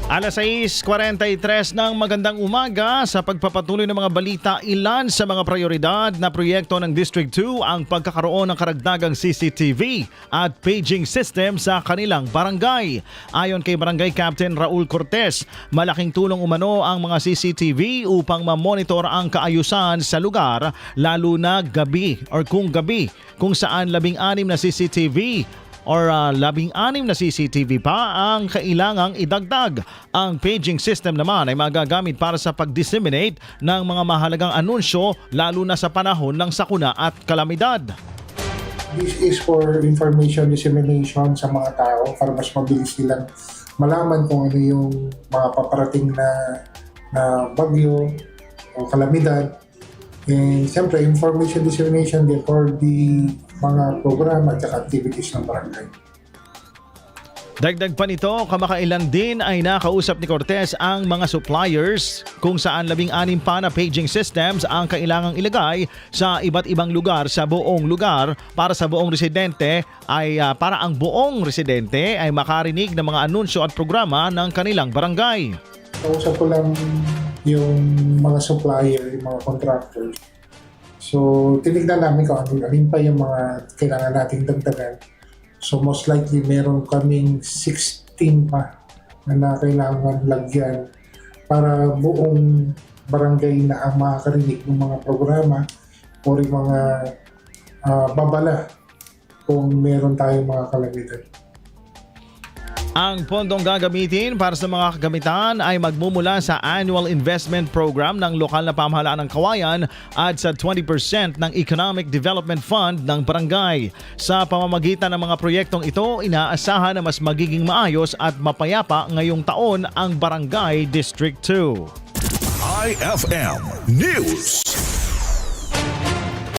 Alas 6:43 ng magandang umaga. Sa pagpapatuloy ng mga balita, ilan sa mga prioridad na proyekto ng District 2 ang pagkakaroon ng karagdagang CCTV at paging system sa kanilang barangay. Ayon kay Barangay Captain Raul Cortez, malaking tulong umano ang mga CCTV upang ma-monitor ang kaayusan sa lugar, lalo na gabi kung saan 16 na CCTV or 16 na CCTV pa ang kailangang idagdag. Ang paging system naman ay magagamit para sa pag-disseminate ng mga mahalagang anunsyo, lalo na sa panahon ng sakuna at kalamidad. This is for information dissemination sa mga tao para mas mabilis nilang malaman kung ano yung mga paparating na bagyo o kalamidad. And siyempre, information dissemination din for the mga programa at activities ng barangay. Dagdag pa nito, kamakailan din ay nakausap ni Cortez ang mga suppliers kung saan 16 pa na paging systems ang kailangang ilagay sa iba't ibang lugar sa buong lugar para ang buong residente ay makarinig ng mga anunsyo at programa ng kanilang barangay. Kausap ko lang yung mga supplier, yung mga contractors. So, tinignan namin kung alin pa yung mga kailangan nating dagdagan. So, most likely, meron kaming 16 pa na kailangan lagyan para buong barangay na ang makakarinig ng mga programa o yung mga babala kung meron tayong mga kalamidad. Ang pondong gagamitin para sa mga kagamitan ay magmumula sa Annual Investment Program ng lokal na pamahalaan ng Kawayan at sa 20% ng Economic Development Fund ng barangay. Sa pamamagitan ng mga proyektong ito, inaasahan na mas magiging maayos at mapayapa ngayong taon ang Barangay District 2. IFM News.